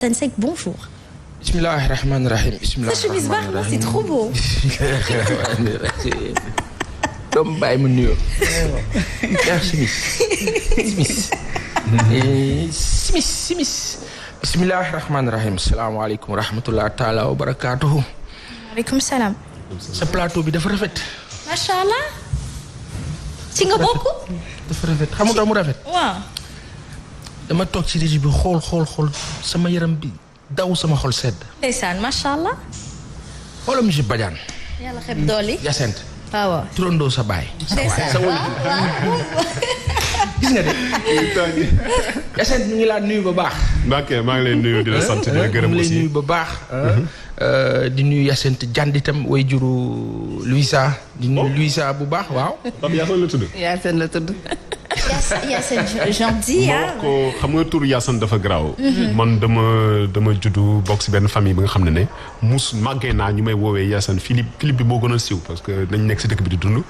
Sec, bonjour. Bismillahirrahmanirrahim. Sa chemise baax na, c'est trop beau. doomu bàyyi ma nuyoo. yaa simis. simis. Bismillahirrahmanirrahim. Salaamaaleykum wa rahmatulah taala wa barakaatuhu. Waaleykum salaam. sa plateau bi dafa rafet. macha allah. ci nga bokk. dafa rafet xam nga mu rafet. waaw. dama toog ci régie bi xool sama yaram bi daw sama xol sedd. ndeysaan macha allah. xoolal monsieur Badiane. yàlla xeb dooli. Yacine. waaw. turandoo sa baay. ndeysaan gis nga de. Yacine ñu ngi laa nuyu ba baax. Mbacke maa ngi lay nuyu di la sant di la gërëm aussi ñu ngi lay nuyu ba baax. di nuyu Yacine Diandi itam way juru Louisa. di nuyu Louisa bu baax waaw. Pape Yacine la tudd. Yacine la tudd. Yacine gentil ah. ko xam nga tur Yacine dafa garaaw. man dama juddu bokk si benn famille bi nga xam ne màggee naa ñu may woowee Yacine Philippe bi moo gën a siiw parce que dañ nekk si dëkk bi di dund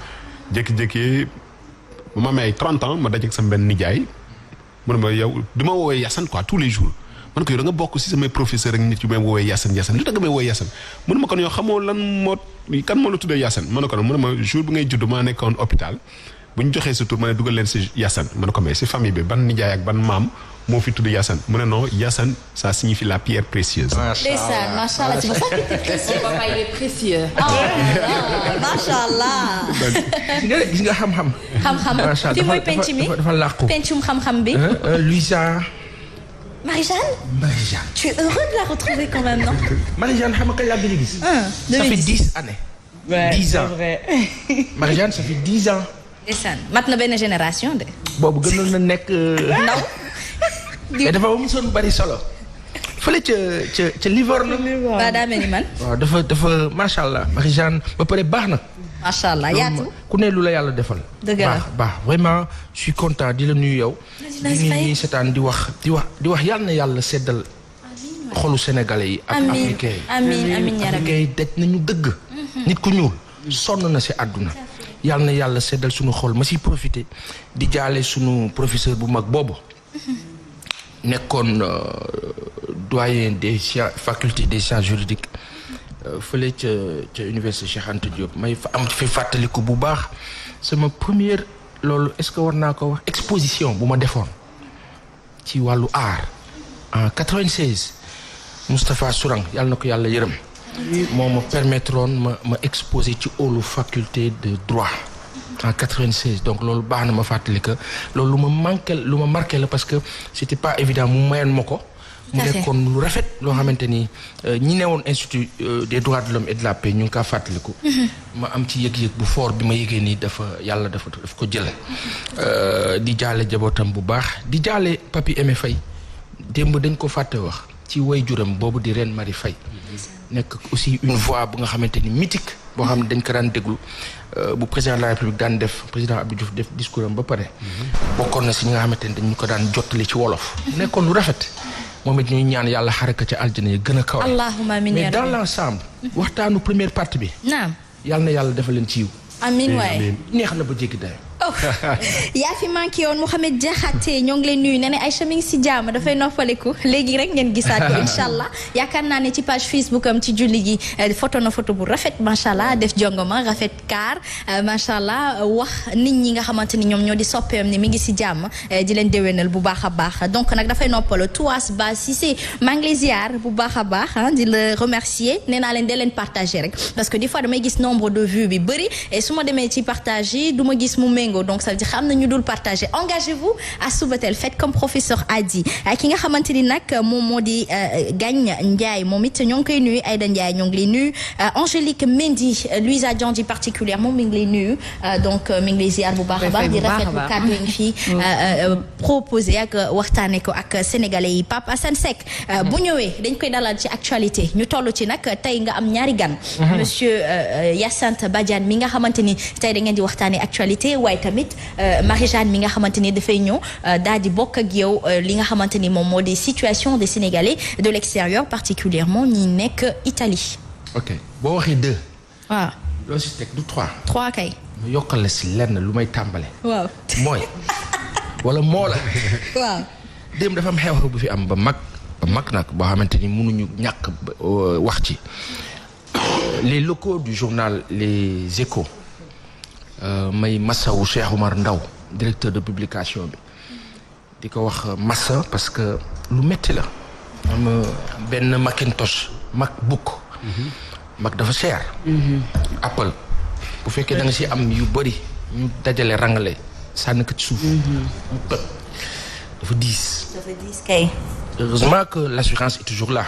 jékki-jékki ma amee ay 30 ans ma dajeeg sama benn nijaay mu ne ma yow di ma woowee Yacine quoi tous les jours man ko yow da nga bokk si samay professeur ak nit yu may woowee Yacine lu tax nga may woowee Yacine mu ne ma kon yow xamoo kan moo la tuddee Yacine ma ne ko mu ne ma jour bi ngay judd maa nekkoon hôpital bu ñu joxee sa tur ma ne dugal leen si Yacine ma ne ko mais si famille bi ban nijaay ak ban maam moo fi tudd Yacine mu ne non Yacine ça signifie la pierre précieuse. ndeysaan macha allah c'est pour ça que t'es précieux. Papa il est précieux. macha allah. gis nga xam-xam. xam-xam fi mooy penc mi dafa làqu. pencum xam-xam bi. Louisa. Marie-Jeanne. Tu es heureux de la retrouver quand même non. Marie-Jeanne xam nga kañ laa gëj a gis. ça fait 10 années. Ouais, 10 ans. c'est vrai. Marie-Jeanne ça fait 10 ans. ndeysaan mat na benn génération de. boobu gënoon na nekk. ndaw. mais dafa mosoon bari solo. fële ca Livorno. waaw daa mel ni man. waaw dafa macha allah Marie-Jeanne ba pare baax na. macha allah yaatu. ku ne lu la yàlla defal. dëgg la baax vraiment je suis content di la nuyu yow. di nuyu seetaan di wax yàlla na yàlla seddal. xolu sénégalais yi. ak africains yi. amiin yaa rabbi. africains yi daj nañu dëgg. nit ku ñuul sonn na si àdduna. yàlla na yàlla seddal suñu xol ma si profité di jaale suñu professeur bu mag boobu. nekkoon doyen des facultés des sciences juridiques fële ca université Cheikh Anta Diop may am fi fàttaliku bu baax sama première loolu est-ce que war naa ko wax exposition bu ma defoon ci wàllu art en 96 Moustapha Sourang yàlla na ko yàlla yërëm moo ma permettre woon ma exposer ci hall faculté de droit en 96 donc loolu baax na ma fàttali que loolu lu ma marqué la parce que c'était pas évident mu mayoon ma ko. mu nekkoon lu rafet loo xamante ni ñi newoon institut des droits de l'homme et de la paix ñu ngi kaa fàttaliku. ma am ci yëg-yëg bu fort bi ma yëgee nii yàlla dafa ko jël. di jaale jabootam bu baax di jaale Papi Aimé Faye démb dañ ko fàtte wax ci waajuram boobu di Reine Marie Faye nekk aussi une voix bu nga xamante ni mythique boo xam ne dañ ko daan déglu bu président de la république daan def président Abdou Diouf def discours am ba pare bokkoon na si ñi nga xamante ni dañu ko daan jottali ci wolof nekkoon lu rafet moom it ñuy ñaan yàlla xare ko ca aljana yi gën a kaw allahumma amiin mais dans l'ensemble waxtaanu première partie bi naam yàlla na yàlla defal leen ci yiw amiin waaye neex na ba jéggi dayo yaa fi manqué woon Mouhamed Diakhaté ñoo ngi leen nuyu ne ne Aïcha mi ngi si jàmm dafay noppaliku léegi rek ngeen gisaat ko incha allah yaakaar naa ne ci page Facebook am ci julli gi photo na photo bu rafet macha allah def jongoma rafet kaar macha allah wax nit ñi nga xamante ni ñoom ñoo di soppeem ni mi ngi si jàmm di leen déwénal bu baax a baax donc nag dafay noppalo Touas Ba Cissé maa ngi lay ziar bu baax a baax di la remercier nee naa leen dee leen partager rek parce que des fois damay gis nombre de vues bi bëri et su ma demee ci partager du ma gis mu méngoo donc ça veut dire xam na ñu dul partager engagez-vous à Subatel faites comme professeur a dit ki nga xamante ni nag moom moo di Gagne Ndiaye moom it ñoo ngi koy nuyu Aïda Ndiaye ñoo ngi lay nuyu Angélique Mendy Louisa Diandi particulièrement mi ngi lay nuyu donc mi ngi lay ziar bu baax a baax di rafetlu kàddu yi fii proposé ak waxtaane ko ak sénégalais yi Pape Assane Seck bu ñëwee dañ koy dalal ci actualité ñu toll ci nag tey nga am ñaari gan monsieur Yacine Badiane mi nga xamante ni tey da ngeen di waxtaane actualité waaye tamit Marie-Jeanne mi nga xamante ni dafay ñëw daal di bokk ak yow li nga xamante ni moom moo di situation des Sénégalais de l'extérieur particulièrement ñi nekk Italie. ok boo waxee 2. waaw. loo si teg du 3. 3 kay. mu yokkal la si lenn lu may tàmbale. waaw. mooy wala moo la. waaw. démb dafa am xew-xew bu fi am ba mag mag nag boo xamante ni mënuñu ñàkk wax ci les locaux du journal Les Échos may massawu Cheikh Oumar Ndaw directeur de publication bi di ko wax massa parce que lu metti la am benn Macintosh MacBook mag dafa cher Apple bu fekkee da nga ci am yu bëri ñu dajale rangale sànni ko ci suuf mu toj dafa diis kay. heureusement que l'assurance est toujours là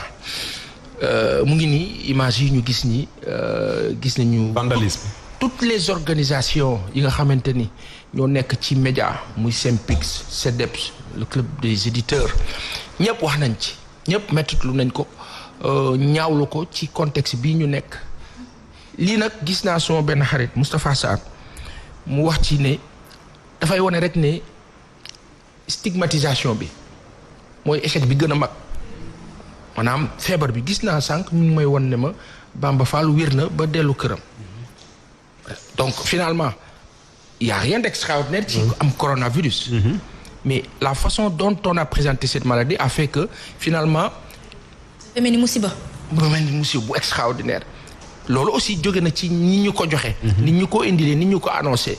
mu ngi nii image yi ñu gis ni gis nañu vandalisme. toutes les organisations yi nga xamante ni ñoo nekk ci média muy SYNPICS CEDEPS le club des éditeurs ñëpp wax nañ ci ñëpp mettitlu nañ ko ñaawlu ko ci contexte bii ñu nekk lii nag gis naa sama benn xarit Moustapha Sarr mu wax ci ne dafay wane rek ne stigmatisation bi mooy échec bi gën a mag maanaam feebar bi gis naa sànq ñu ngi may wan ne ma Bamba Fall wér na ba dellu këram donc finalement il y a rien d'extraordinaire ci am coronavirus mais la façon dont on a présenté cette maladie a fait que finalement dafa mel ni musiba. bu mel ni musiba bu extraordinaire loolu aussi jóge na ci ni ñu ko joxe ni ñu ko indilee ni ñu ko annoncé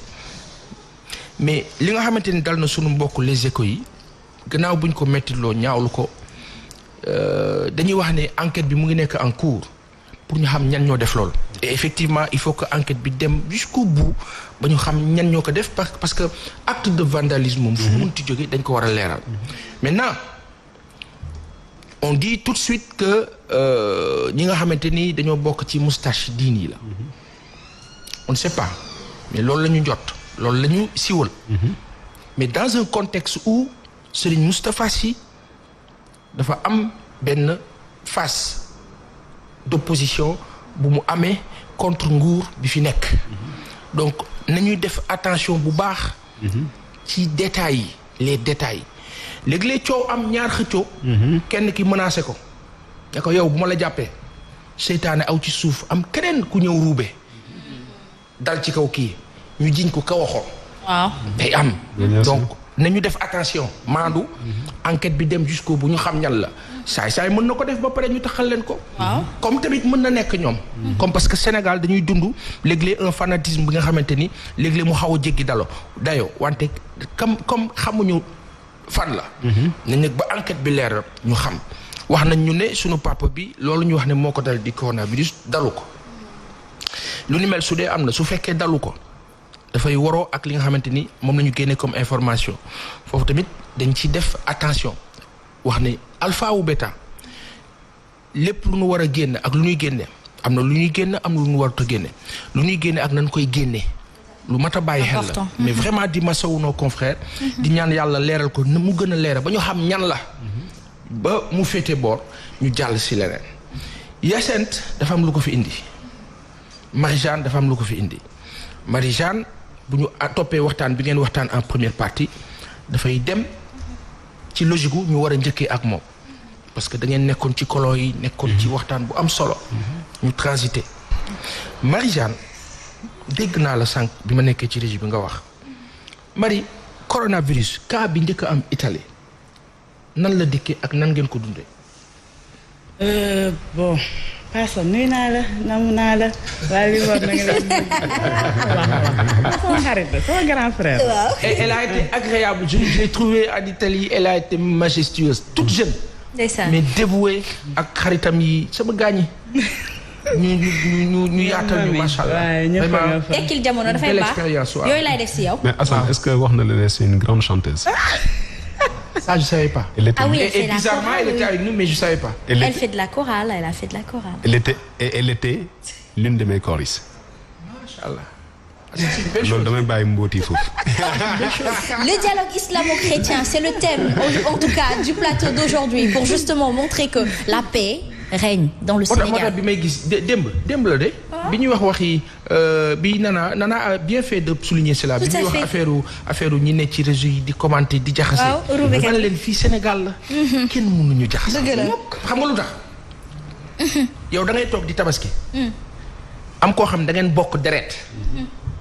mais li nga xamante ni dal na sunu mbokk Les Échos yi gannaaw buñ ko mettiloo ñaawlu ko dañuy wax ne enquête bi mu ngi nekk en cours pour ñu xam ñan ñoo def loolu et effectivement il faut que enquête bi dem jusqu'au bout ba ñu xam ñan ñoo ko def parce que acte de vandalisme moom fu munti jóge dañ ko war a leeral maintenant on dit tout de suite que ñi nga xamante ni dañoo bokk ci moustache diin yi la on ne sait pas mais loolu la ñu jot loolu la ñu siwal mais dans un contexte où Serigne Moustapha Sy dafa am benn face d'opposition bu mu amee contre nguur bi fi nekk donc nañuy def attention bu baax ci détails yi les détails léegi-léeg coow am ñaar xëccoo kenn ki menacé ko ne ko yow bu ma la jàppee seytaane aw ci suuf am keneen ku ñëw ruube dal ci kaw kii ñu jiñ ko kaw a xool waaw day am donc nañu def attention maandu enquête bi dem jusqu'au bu ñu xam ñan la saay mën na ko def ba pare ñu taxal leen ko comme tamit mën na nekk ñoom comme parce que Sénégal dañuy dund léeg-léeg un fanatisme bi nga xamante ni léeg-léeg mu xaw a jéggi dayoo wante comme xamuñu fan la nañ nag ba enquête bi leer ñu xam wax nañ ñu ne sunu papa bi loolu ñu wax ne moo ko dal di coronavirus dalu ko lu ni mel su dee am na su fekkee dalu ko dafay waroo ak li nga xamante ni moom la ñu génne comme information foofu tamit dañ ci def attention wax ne alpha ou bêta lépp lu ñu war a génne ak lu ñuy génne am na lu ñuy génne am lu ñu warut a génne lu ñuy génne ak nañ koy génne lu mat a bàyyi xel la mais vraiment di masawu nos confrères di ñaan yàlla leeral ko mu gën a leeral ba ñu xam ñan la ba mu féete boor ñu jàll si leneen Hyacinthe dafa am lu ko fi indi Marie-Jeanne dafa am lu ko fi indi Marie-Jeanne bu ñu toppee waxtaan bi ngeen waxtaan en première partie dafay dem ci logique gu ñu war a njëkkee ak moom parce que da ngeen nekkoon ci colon yi nekkoon ci waxtaan bu am solo ñu transité Marie-Jeanne dégg naa la sànq bi ma nekkee ci régie bi nga wax Marie coronavirus cas bi njëkk a am Italie nan la dikkee ak nan ngeen ko dundee. Bon Passa nuyu naa la namu naa la waaye li war na nga leen wax sama xarit la sama grand frère. Elle a été agréable je l'ai trouvée en Italie elle a été majestueuse toute jeune. ndeysaan mais dévouée ak xaritam yi sama gaañ yi ñu yaatal ñu macha allah. vraiment tekkil jamono dafay baax yooyu laay def si yow. mais Assane est-ce que wax na la ne c'est une grande chanteuse. Ça je savais pas. Ah oui, elle fait et la bizarrement chorale, elle était oui. avec nous mais je savais pas. Elle fait de la chorale, elle a fait de la chorale. Elle était l'une de mes choristes. Macha allah. C'est une belle chose. loolu damay bàyyi mbooti foofu. Le dialogue islamo-chrétien, c'est le thème, en tout cas, du plateau d'aujourd'hui, pour justement montrer que la paix règne dans le moo tax Sénégal. bi may gis démb la de. bi ñuy wax yi bi Nana a bien fait de souligner cela. Tout bi à ñuy wax fait. affaire ñi ne ci réseau yi di commenter di jaxase. waaw ruubekat ma ne leen fii Sénégal la. kenn mënuñu jaxase. Dëgg la. xam nga lu tax. yow da ngay toog di tabaski. am koo xam da ngeen bokk deret.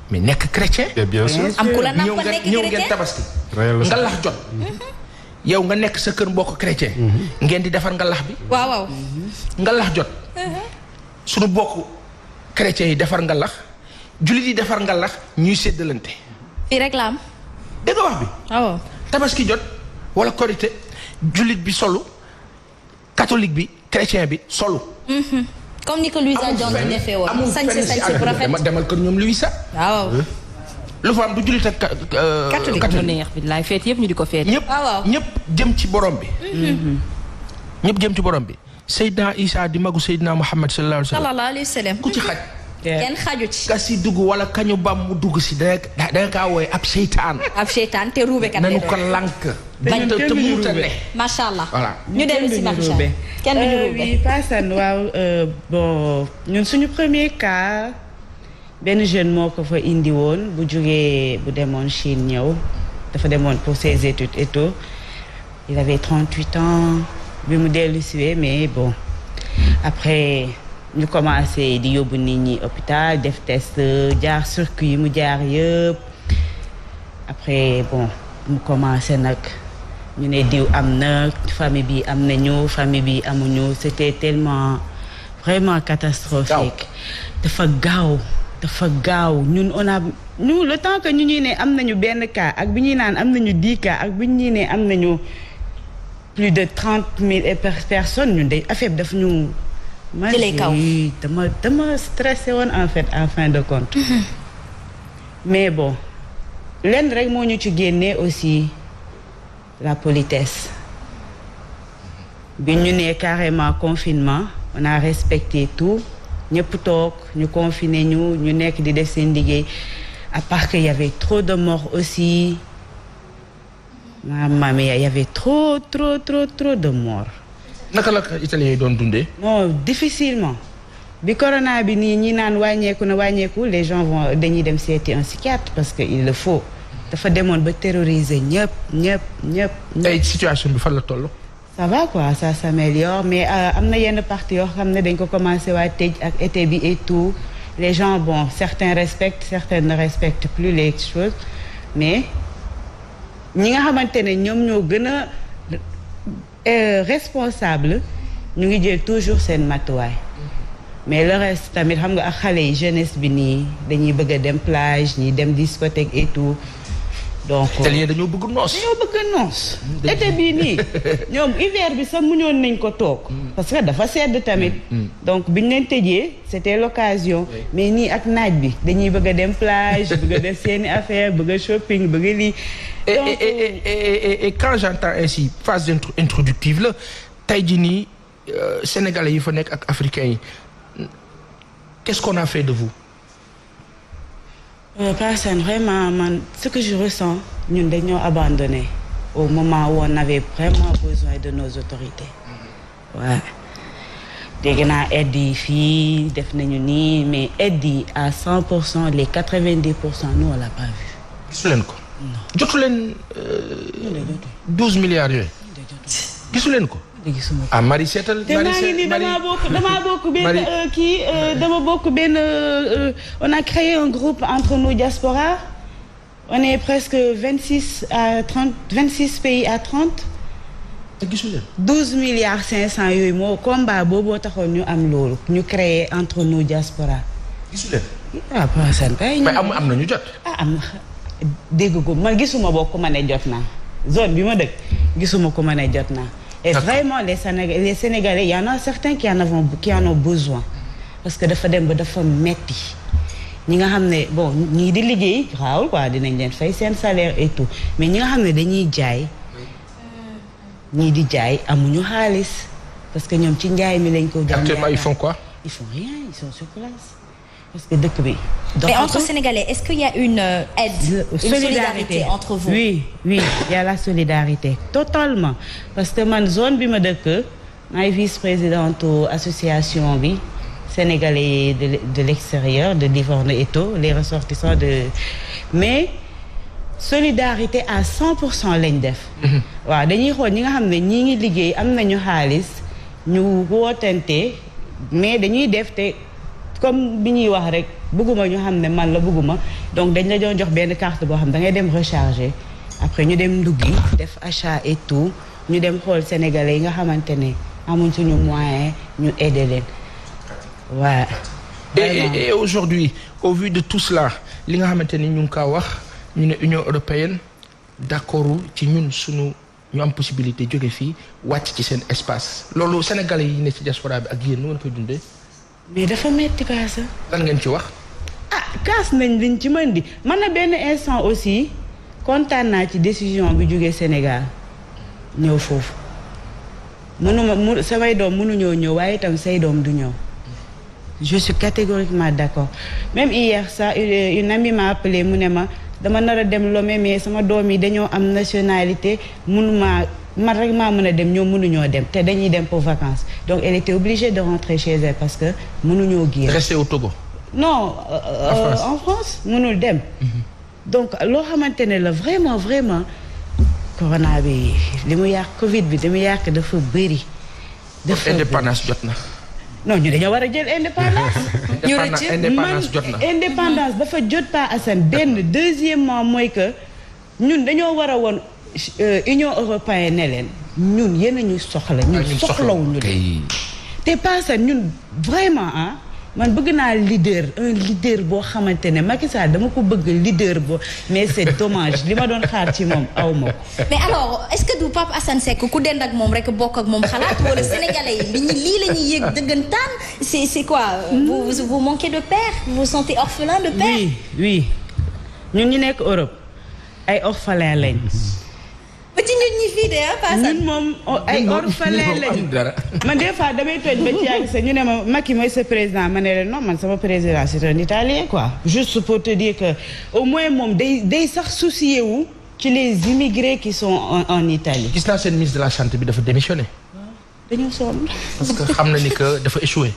mais nekk chrétien. et bien sûr. am ku la ñëw nampal nekk ngeen chrétien. tabaski. Réel la nga sax. lax jot. yow nga nekk sa kër mbokk chrétien. ngeen di defar ngalax bi. waaw. ngalax jot. sunu bokk chrétiens yi defar ngalax jullit yi defar ngalax ñuy séddalante. fii rek la am. dégg nga wax bi. waaw. tabaski jot wala korité jullit bi solu catholique bi chrétien bi solu. comme ni ko Louisa Johnson defee woon. amul fenn si àdduna demal kër ñoom Louisa. waaw. lu fa am du jullit ak catholique mu neex bi laay feet yëpp ñu di ko feet. ñëpp jëm ci borom bi. ñëpp jëm ci borom bi. Seydina Isa di magu Seydina Muhammad sallallahu alayhi wa sallam. ku ci xaj. kenn xaju ci. ka si dugg wala kañu bam mu dugg si da nga kaa wooye ab seytaan. te ruube kat nañu ko lànk. bañ te mënut a ne. macha allah. voilà ñu dellu si Maricha kenn du ñu ruube. oui Paasan waaw bon ñun suñu premier cas benn jeune moo ko fa indi woon bu jógee bu demoon Chine ñëw dafa demoon pour ses études et tout il avait 38 ans bi mu dellu siwee mais bon après. ñu commencé di yóbbu nit ñi hôpital def test jaar circuit yi mu jaar yëpp après bon mu commencé nag ñu ne diw am na famille bi am nañu famille bi amuñu c'était tellement vraiment catastrophique dafa gaaw ñun on a ñu le temps que ñu ñuy ne am nañu benn cas ak bi ñuy naan am nañu 10 cas ak bi ñuy ne am nañu plus de 30 000 personnes ñun de affaire bi daf ñu dama stressé woon en fait en fin de compte. mais bon lenn rek moo ñu ci génnee aussi la politesse bi ñu nee carrément confinement on a respecté tout ñëpp toog ñu confiné ñu nekk di def seen liggéey à part que y avait trop de morts aussi maman mais y avait trop de morts. naka la ko italien yi doon dundee. non difficilement bi corona bi nii ñi naan wàññeeku les gens dañuy dem seeti un psychiatre parce que il le faut dafa demoon ba terroriser ñëpp. tey situation bi fan la toll. ça va quoi ça s'améliore mais am na yenn parties yoo xam ne dañ ko commencé waa tëj ak été bi et tout les gens bon certains respectent certains ne respectent plus les choses mais ñi nga xamante ne ñoom ñoo gën a responsable ñu ngi jël toujours seen matuwaay mais le reste tamit xam nga ak xale yi jeunesse bi nii dañuy bëgg a dem plage ñi dem discothèque et tout donc italien dañoo bëgg noos. été bii nii ñoom hiver bi sax muñoon nañ ko toog parce que dafa sedd tamit donc biñ leen tëjee c'était l'occasion mais nii ak naaj bi dañuy bëgg a dem plage bëgg a def seeni affaire bëgg a shopping bëgg a lii et quand j'entends ainsi phase introductive la tey jii nii sénégalais yi fa nekk ak africains yi qu'est-ce qu'on a fait de vous. Personne vraiment man ce que je ressens ñun dañoo abandonné au moment où on avait vraiment besoin de nos autorités. waaw dégg naa aide yi fii def nañu nii mais aide yi à 100% les 90% nous on l'a pas vu. gisu leen ko. jotu leen 12 milliards yooyu. gisu leen ko. gisuma ko ah Marie seetal. te maa ngi nii damaa bokk benn dama bokk benn on a créé un groupe entre nous diaspora on est presque 26 pays à 30. te gisu leen. 12 milliards 500 yooyu moo combat booboo taxoon ñu am loolu ñu créé entre nous diaspora. gisu leen. ah Paasan kay. mais am na ñu jot. am dégg ko man gisuma bokk ku ma ne jot naa zone bi ma dëkk gisuma ku ma ne jot naa. et vraiment les Sénégalais y en a certains qui en ont besoin parce que dafa dem ba dafa metti ñi nga xam ne bon ñii di liggéey xaawul quoi dinañ leen fay seen salaire et tout mais ñi nga xam ne dañuy jaay ñii di jaay amuñu xaalis parce que ñoom ci njaay mi lañ ko. actuellement ils font quoi. ils font rien ils sont sur place parce que dëkk bi. mais entre Sénégalais est-ce qu'il y a une aide. une solidarité entre vous. oui il y a la solidarité totalement parce que man zone bi ma dëkk maay vice-présidente association bi sénégalais de l'extérieur de Livorno et tout les ressortissants de mais solidarité à 100% lañ def. waaw dañuy xool ñi nga xam ne ñii ngi liggéey am nañu xaalis ñu wootante mais dañuy def te. comme bi ñuy wax rek bëgguma ñu xam ne man la bëgguma donc dañ la doon jox benn carte boo xam da ngay dem recharger après ñu dem nduggi def achat et tout ñu dem xool sénégalais yi nga xamante ne amuñ suñu moyen ñu aider leen waaw. et aujourd'hui au vu de tout cela li nga xamante ni ñu ngi kaa wax ñu ne Union européenne d'accordul ci ñun suñu ñu am possibilité jóge fii wàcc ci seen espace loolu sénégalais yi ne ci diaspora bi ak yéen nu ngeen koy dundee. mais dafa metti kaasa. lan ngeen ci wax. kaas nañ liñ ci mën di man na benn instant aussi kontaan naa ci décision bi jógee Sénégal ñëw foofu samay doom mënuñoo ñëw waaye itam say doom du ñëw je suis catégoriquement d'accord même hier ça une amie m'a appelé mu ne ma dama nar a dem Lomé mais sama doom yi dañoo am nationalité man rek maa mën a dem ñoom mënuñoo dem te dañuy dem pour vacances donc elle était obligée de rentrer chez elle parce que mënuñoo génn. rester au Togo. non en France mënul dem. donc loo xamante ne la vraiment corona bi li mu yàq Covid bi li mu yàq dafa bëri. dafa indépendance jot na. non ñu dañoo war a jël indépendance. indépendance jot na. indépendance dafa jot pas Assane benn deuxièmement mooy que ñun dañoo war a woon Union européenne ne leen ñun yéen a ñu soxla. ñun soxlawuñu leen te pas ça ñun vraiment man bëgg naa un leader boo xamante ne Macky Sall dama ko bëgg leader boo mais c'est dommage li ma doon xaar ci moom aw ma ko. mais alors est-ce que du Pape Assane Seck ku dend ak moom rek bokk ak moom xalaat wala sénégalais yi lii la ñuy yëg dëggantaan c'est quoi. vous manquez de père vous vous sentez orphelin de père. oui ñun ñu nekk Europe ay orphelin lañ. ba ci ñun ñi fii de Assane. ñun moom ay orphelin lañu. man des fois damay toj ba ci yàgg sax ñu ne ma Macky mooy sa président ma ne leen non man sama président c'est un Italien quoi. juste pour te dire que au moins moom day sax soucier wu ci les immigrés qui sont en Italie. gis naa seen ministre de la santé bi dafa démissionné. dañoo sonn. parce que xam na ni que dafa échoué.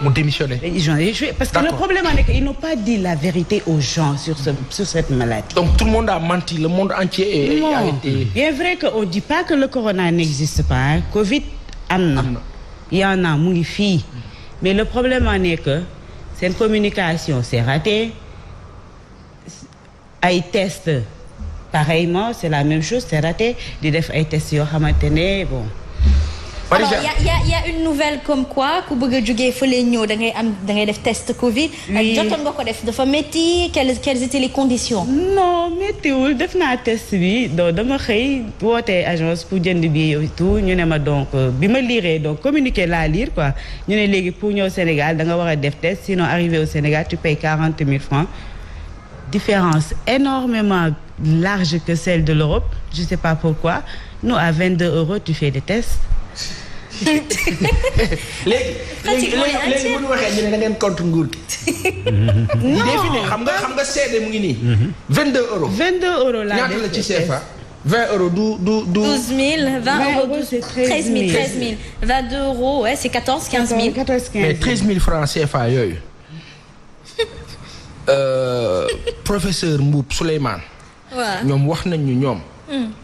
mu démissionné. Ils ont échoué parce que le problème est qu'ils n'ont pas dit la vérité aux gens sur cette maladie. Donc tout le monde a menti, le monde entier a été... Bien vrai qu'on ne dit pas que le corona n'existe pas. Covid, il y en a, mu ngi fii. Mais le problème est que cette communication c'est raté. Ay tests, pareillement, c'est la même chose, c'est raté. Di def ay tests yoo xamante ne bon. Alors il y a une nouvelle comme quoi ku bëgg a jógee fële ñëw da ngay def test Covid. jotoon nga ko def dafa métti quelles étaient les conditions. non méttiwul def naa test bi donc dama xëy woote agence pour jënd bi et tout ñu ne ma donc bi ma liiree donc communiqué laa lire quoi ñu ne léegi pour ñëw Sénégal da nga war a def test sinon arrivé au Sénégal tu payes 40 000 francs. Différence énormément large que celle de l'Europe je sais pas pourquoi nous à 22 € tu fais des tests. léegi bu ñu waxee ñu ne da ngeen contre nguur gi. non xam nga seede mu ngi nii. 22 €. 22 € laa ñaata la ci CFA. 20 € du. 12 000 20 €, c'est 13 000 22 €, ouais, c'est 14 15 000. 14 15 000 mais 13 000 francs CFA yooyu. Professeur Mboup Souleymane. waaw ñoom wax nañ ñu ñoom.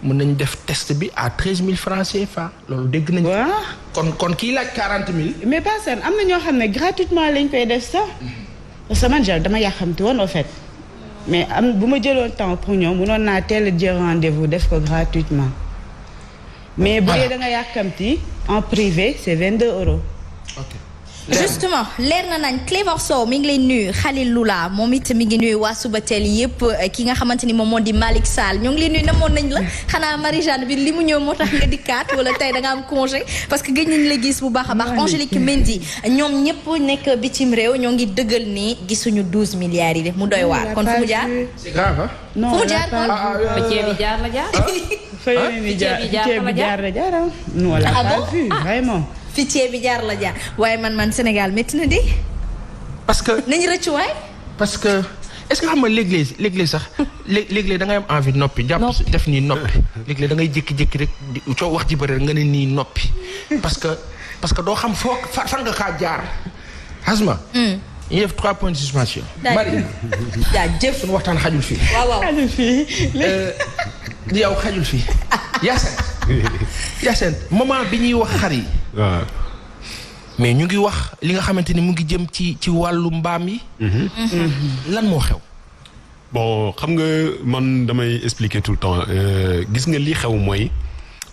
mën nañu def test bi à 13 000 francs CFA loolu dégg nañu. waaw kon kii laaj 40 000. mais pas ça am na ñoo xam ne gratuitement lañ koy def sax. parce que man dama yàqamti woon au fait. mais bu ma jëloon temps pour ñoom mënoon naa teel a jël rendez-vous def ko gratuitement. mais bu dee da nga yàqamti en privé c'est 22 €. ok. justement leer na nañ Clévor Sow mi ngi lay nuyu Khalil Lula moom it mi ngi nuyu waa Subatel yëpp ki nga xamante ni moom moo di Malick Sall ñoo ngi lay nuyu namoon nañ la xanaa Marie-Jeanne bi li mu ñëw moo tax nga dikkaat wala tey da nga am congé parce que gëj nañ la gis bu baax a baax. Angélique Mendy ñoom ñëpp nekk bitim réew ñoo ngi dëggal ni gisuñu 12 milliards yi de mu doy waar kon fu mu jaar. c'est grave hein. non fu mu jaar ba ceeb bi jaar la jaar. ceeb bi jaar la jaar non on l'a pas vu vraiment. fi ceeb bi jaar la jaar waaye man Sénégal métti na di. parce que nañu rëccu waay. parce que est-ce que xam nga léeg-léeg sax léeg-léeg da ngay am envie noppi. jàpp def nii noppi. léeg-léeg da ngay jékki-jékki rek coow wax ji bëri rek nga ne nii noppi. parce que doo xam foo fan nga kaa jaar. Asma. ñu def 3 points de suspension. Marie. jaajëf suñu waxtaan xajul fii. waaw xajul fii. yow xajul fii. Yacine moment bi ñuy wax xar yi. waaw. mais ñu ngi wax li nga xamante ni mu ngi jëm ci wàllu mbaam yi. lan moo xew. bon xam nga man damay expliquer tout le temps gis nga li xew mooy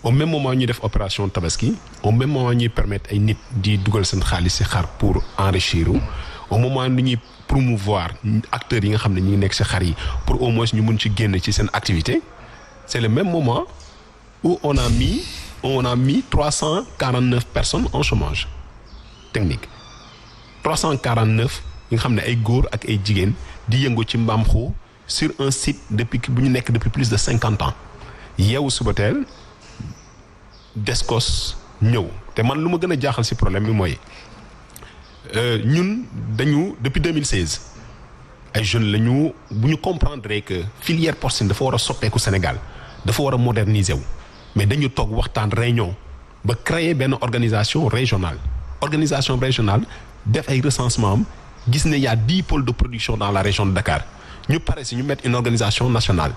au même moment ñuy def opération tabaski au même moment ñuy permettre ay nit di dugal seen xaalis ci xar pour enrichir au moment ni ñuy promouvoir acteurs yi nga xam ne ñu ngi nekk ci xar yi pour au moins ñu mun ci génn ci seen activité c'est le même moment où on a mis 349 personnes en chômage technique 349 yi nga xam ne ay góor ak ay jigéen di yëngu ci mbaam xu sur un site depuis bu ñu nekk depuis plus de 50 ans Yeewu Subatel Descos ñëw te man lu ma gën a jaaxal ci problème bi mooy ñun dañu depuis 2016 ay jeunes la ñu bu ñu comprendre que filière porcine dafa war a soppeeku Sénégal dafa war a moderniser wu mais dañu toog waxtaan réunion ba créer benn organisation régionale def ay recensement am gis ne y a 10 pôles de production dans la région de Dakar ñu pare si ñu mettre une organisation nationale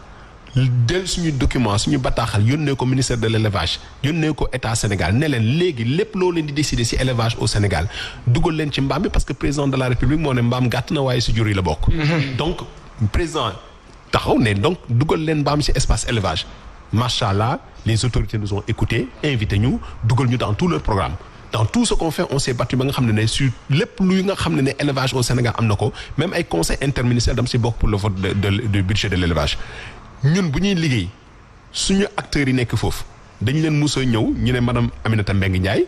del suñu document suñu bataaxal yónnee ko ministère de l'élevage yónnee ko état Sénégal ne leen léegi lépp loo leen di décider ci élevage au Sénégal dugal leen ci mbaam bi parce que président de la République moo ne mbaam gàtt na waaye ci jur yi la bokk. donc président taxaw ne donc dugal leen mbaam ci espace élevage macha allah les autorités nous ont écoutés invité ñu dugal ñu dans tout leur programme. Dans tout ce qu'on fait on s'est battu ba nga xam ne sur lépp luy nga xam ne élevage au Sénégal am na ko même ay conseil interministériel dam ci bokk pour le vote du budget de l'élevage ñun bu ñuy liggéey suñu acteurs yi nekk foofu dañu leen musa ñëw ñu ne madame Aminata Mbengue Ndiaye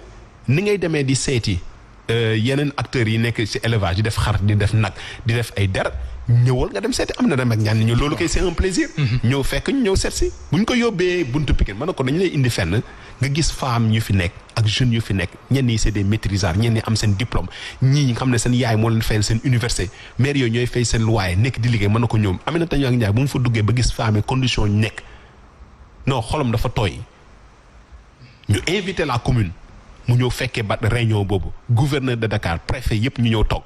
ni ngay demee di seeti yeneen acteurs yi nekk ci élevage di def xar di def nag di def ay der ñëwal nga dem seeti Aminata Mbengue Ndiaye ñu loolu kay c'est un plaisir ñëw fekk ñu ñëw seet si bu ñu ko yóbbee buntu Pikine mën na ko dañu lay indi fenn nga gis femmes yu fi nekk ak jeunes yu fi nekk ñenn ñi c'est des maîtrisards ñenn ñi am seen diplôme ñii ñi nga xam ne seen yaay moo leen fayal seen université maire yooyu ñooy fay seen loyer nekk di liggéey mën na ko ñoom Aminata Mbengue Ndiaye bu mu fa duggee ba gis femmes yi condition ñu nekk non xolam dafa tooy ñu invité la commune mu ñëw fekkee ba réunion boobu gouverneur de Dakar préfet yépp ñu ñëw toog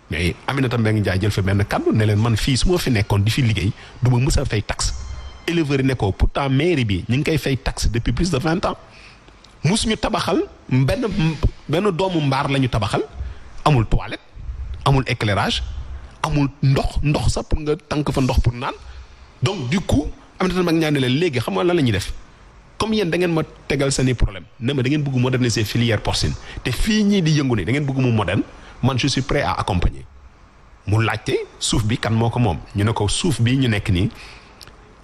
mais Aminata Mbengue Ndiaye jël fa benn kàddu ne leen man fii su ma fi nekkoon di fi liggéey du ma mës a fay taxe éleveurs yi ne ko pourtant mairie bi ñu ngi koy fay taxe depuis plus de 20 ans musuñu tabaxal benn doomu mbaar la ñu tabaxal amul toilette amul éclairage amul ndox sax pour nga tànk fa ndox pour naan donc du coup Aminata Mbengue Ndiaye ne leen léegi xam nga lan la ñuy def comme yéen da ngeen ma tegal seeni problème ne ma da ngeen bëgg moderniser filière porcine te fii ñii di yëngu ni da ngeen bëgg mu moderne man je suis prêt à accompagner mu laajte suuf bi kan moo ko moom ñu ne ko suuf bi ñu nekk nii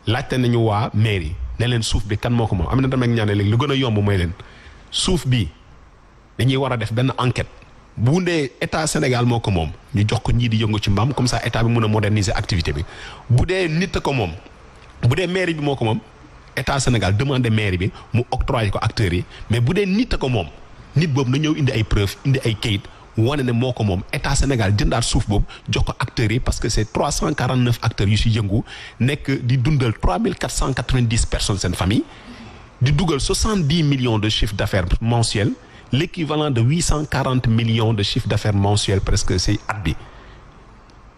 laajte nañu waa mairie ne leen suuf bi kan moo ko moom Aminata Mbengue Ndiaye léegi lu gën a yomb mooy leen suuf bi dañuy war a def benn enquête bu dee état Sénégal moo ko moom ñu jox ko ñii di yëngu ci mbaam comme ça état bi mën a moderniser activité bi bu dee nit a ko moom bu dee mairie bi moo ko moom état Sénégal demandé mairie bi mu octroyer ko acteurs yi mais bu dee nit a ko moom nit boobu na ñëw indi ay preuves indi ay kayit wane ne moo ko moom état Sénégal jëndaat suuf boobu jox ko acteurs yi parce que c'est 349 acteurs yu si yëngu nekk di dundal 3490 personnes seen famille di dugal 70 millions de chiffre d'affaires mensuel l'équivalent de 840 millions de chiffre d'affaires mensuel presque c'est at bi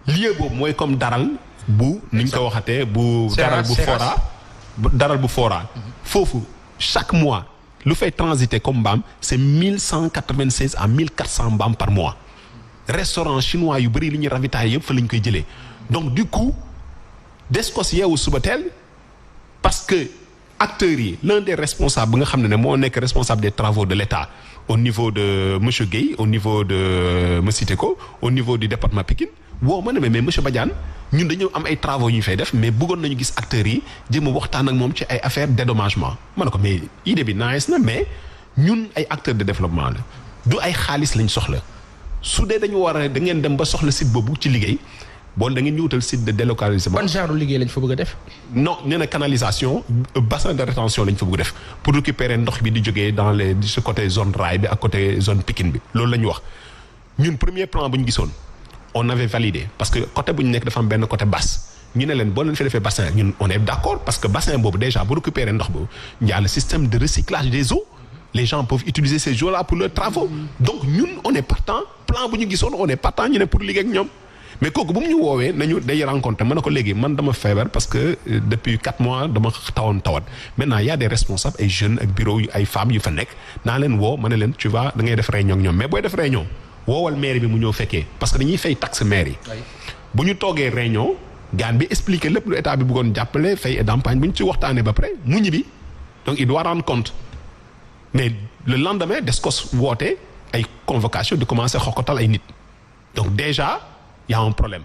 lieu boobu mooy comme daral bu ni ñu ko waxatee bu daral bu fora foofu chaque mois lu fay transiter comme mbaam c'est 1196 à 1400 mbaam par mois restaurant chinois yu bëri li ñuy ravitailler yëpp fa la ñu koy jëlee donc du coup Descos Yeewu Subatel parce que acteurs yi l'un des responsables bi nga xam ne moo nekk responsable des travaux de l'État au niveau de monsieur Guèye au niveau de ma cité ko au niveau du département Pikine woo ma ne mais monsieur Badiane ñun dañu am ay travaux yu ñu fay def mais bëggoon nañu gis acteurs yi jéem a waxtaan ak moom ci ay affaires dédommagement ma ne ko mais idée bi nice na mais ñun ay acteurs de développement la du ay xaalis lañ soxla su dee dañu war a da ngeen dem ba soxla site boobu ci liggéey bon da ngeen ñu wutal site de délocalisation. ban genre liggéey lañ fa bëgg a def. non nee na canalisation bassin de rétention lañ fa bëgg a def pour récupérer ndox bi di jógee dans les ce côté zone rail bi ak côté zone Pikine bi loolu la ñu wax ñun premier plan bu ñu gisoon. on avait validé parce que côté bu ñu nekk dafa am benn côté basse ñu ne leen boo leen fi defee bassin ñun on est d'accord parce que bassin boobu déjà bu récupérer ndox boobu il y a le système de recyclage des eaux les gens peuvent utiliser ces eaux-là pour leurs travaux donc ñun on est partant plan bu ñu gisoon on est partant ñu ne pour liggéey ak ñoom mais kooku bu mu ñu woowee nañu day rencontrer mën na ko léegi man dama feebar parce que depuis 4 mois dama tawat maintenant il y a des responsables ay jeunes ak bureau yu ay femmes yu fa nekk naa leen woo ma ne leen tu vois da ngay def réunion ak ñoom mais booy def réunion woowal maire bi mu ñëw fekkee parce que dañuy fay taxe maire yi bu ñu toogee réunion gaan bi expliquer lépp lu état bi bëggoon jàppale fay et d'emprunt bu ñu ci waxtaanee ba pare mu ñibbi donc il doit rendre compte mais le lendemain Descos woote ay convocation de commencer xoqatal ay nit donc déjà y a un problème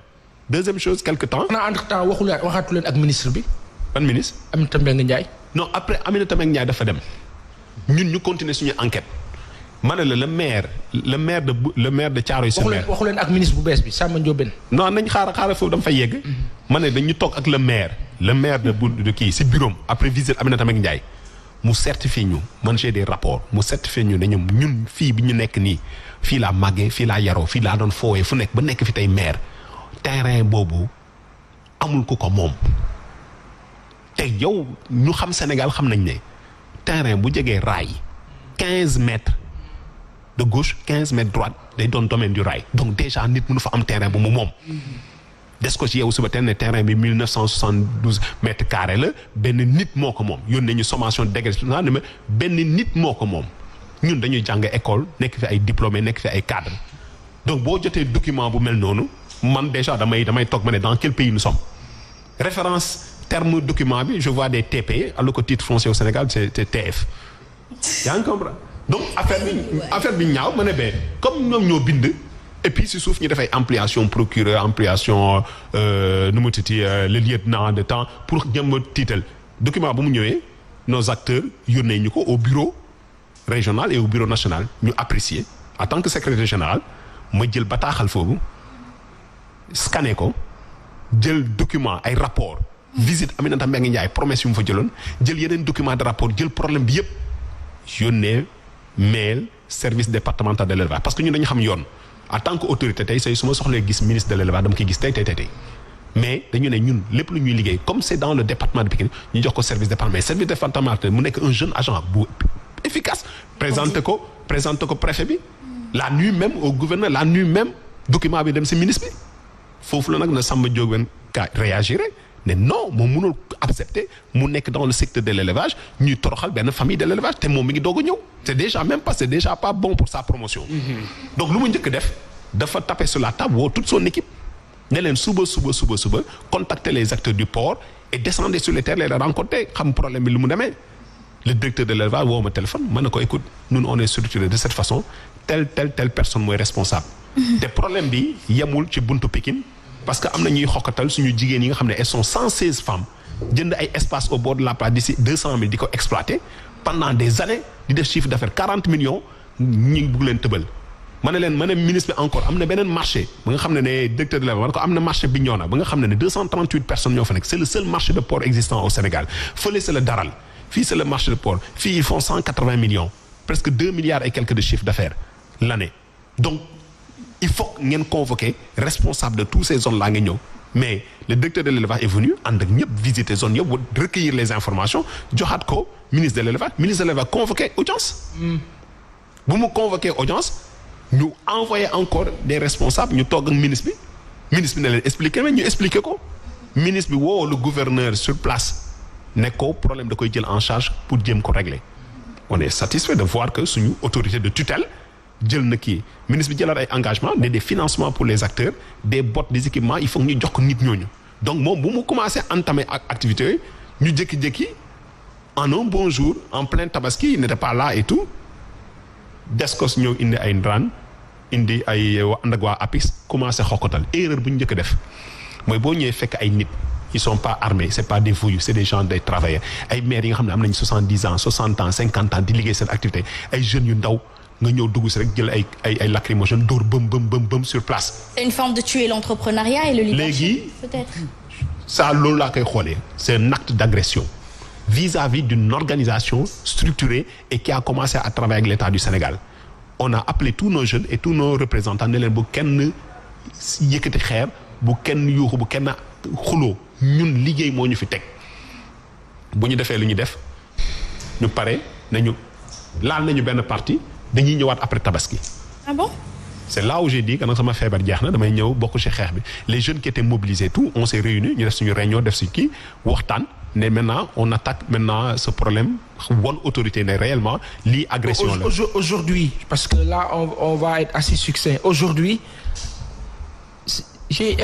deuxième chose quelque temps. xanaa entre temps waxaatu leen ak ministre bi. ban ministre. Aminata Mbengue Ndiaye. non après Aminata Mbengue Ndiaye dafa dem ñun ñu continuer suñu enquête ma ne la le maire de Thiaroye-sur-Mer. waxu leen ak ministre bu bees bi Samba Ndiobène. non nañ xaaral foofu dama fay yegg. ma ne dañu toog ak le maire de kii si bureau après visite Aminata Mbengue Ndiaye mu certifié ñu man j'ai des rapports mu certifié ñu ne ñun fii bi ñu nekk nii fii laa màggee fii laa yaroo fii laa doon foowee fu nekk ba nekk fi tey maire terrain boobu amul ku ko moom te yow ñu xam Sénégal xam nañ ne terrain bu jegee raay 15 mètres de gauche 15 mètres droite day doon domaine du rail donc déjà nit mënu fa am terrain bu mu moom des ko ci yow suba teel ne terrain bi 1972 mètres carrés la benn nit moo ko moom yónnee ñu sommation dégressif ne ma benn nit moo ko moom ñun dañuy jàng école nekk fi ay diplômé nekk fi ay cadre donc boo jotee document bu mel noonu man déjà damay toog ma ne dans quel pays nous sommes référence terme document bi je vois des TP alors que titre foncier au Sénégal c'est TF yaa ngi comprendre donc affaire bi ñaaw ma ne ba comme ñoom ñoo bind et puis si suuf ñu dafay ampliation procureur ampliation nu mu titi le lieutenant de temps pour jëm a tiital document bu mu ñëwee nos acteurs yónnee ñu ko au bureau régional et au bureau national ñu apprécier en tant que secrétaire général ma jël bataaxal foofu scanné ko jël document ay rapport visite Aminata Mbengue Ndiaye promesse yu mu fa jëloon jël yeneen document de rapport jël problème bi yëpp yónnee mail service départemental de l'élevage parce que ñun dañu xam yoon en tant que autorité tey say su ma soxlee gis ministre de l'élevage dama koy gis tey mais dañu ne ñun lépp lu ñuy liggéey comme c'est dans le département de Pikine ñu jox ko service départemental mais service départemental mu nekk un jeune agent bu efficace présente ko préfet bi la nuit même au gouverneur la nuit même document bi dem ci ministre bi foofu la nag na Samba Ndiobène ka réagir ne non moom mënul accepter mu nekk dans le secteur de l'élevage ñuy toroxal benn famille de l'élevage te moom mi ngi doog a ñëw c'est déjà même pas c'est déjà pas bon pour sa promotion donc lu mu njëkk def dafa taper sur la table woo toute son équipe ne leen suba contacter les acteurs du port et descendre sur les terres les rencontrer xam problème bi lu mu demee le directeur de l'élevage woo ma téléphone ma ne ko écoute nous on est structuré de cette façon telle personne mooy responsable te problème bi yemul ci buntu Pikine parce que am na ñuy xokkatal suñu jigéen yi nga xam ne elles sont 116 femmes jënd ay espace au bord de la plage d'ici 200 000 di ko exploiter pendant des années di def chiffre d'affaires 40 millions ñi bugg leen tëbal ma ne ministre bi encore am na beneen marché ba nga xam ne directeur de l'élevage ma ne ko am na marché Bignona ba nga xam ne 238 personnes ñoo fa nekk c'est le seul marché de port existant au Sénégal fële c'est le Daral fii c'est le marché de port fii ils font 180 millions presque 2 milliards et quelques de chiffre d'affaires l'année donc il faut ngeen convoquer responsable de toutes ces zones là nga ñëw mais le directeur de l'élevage est venu ànd ak ñëpp visiter zone yëpp recueillir les informations joxaat ko ministre de l'élevage convoqué audience bu mu convoqué audience ñu envoyé encore des responsables ñu toog ak ministre bi ne leen expliquer mais ñu expliquer ko ministre bi woo le gouverneur sur place ne ko problème da koy jël en charge pour jéem ko régler on est satisfait de voir que suñu autorité de tutelle jël na kii ministre bi jëlaat ay engagement ne des financements pour les acteurs des bottes des équipements il faut ñu jox ko nit ñooñu donc moom bu mu commencé entamer ak activités yooyu ñu jékki-jékki en un bon jour en plein tabaski il n'était pas là et tout Descos ñëw indi ay ndraan indi ay ànd ak waa APIX commencé xokkatal erreur bu ñu njëkk a def mooy boo ñëwee fekk ay nit ils sont pas armés c'est pas des voyous c'est des gens des travailleurs ay maires yi nga xam ne am nañu 70 ans 60 ans 50 ans di liggéey seen activité ay jeunes yu ndaw nga ñëw dugg si rek jël ay lacrymogènes dóor bëm sur place. C'est une forme de tuer l'entrepreneuriat et le leadership. léegi peut-être. ça loolu laa koy xoolee c'est un acte d'agression vis-à-vis d'une organisation structurée et qui a commencé à travailler avec l'État du Sénégal. On a appelé tous nos jeunes et tous nos représentants ne leen bu kenn yëkkati xeer bu kenn yuuxu bu kenn xuloo ñun liggéey moo ñu fi teg bu ñu defee lu ñu def ñu pare nañu laal nañu benn partie dañuy ñëwaat après tabaski. Ah bon? C'est là où j'ai dit que nag sama feebar jeex na damay ñëw bokk ci xeex bi les jeunes qui étaient mobilisés tout on s'est réunis ñu def suñu réunion def suñu kii waxtaan ne maintenant on attaque maintenant ce problème won autorité ne réellement lii agression la. Aujourd'hui parce que là on va être assez succinct aujourd'hui j'ai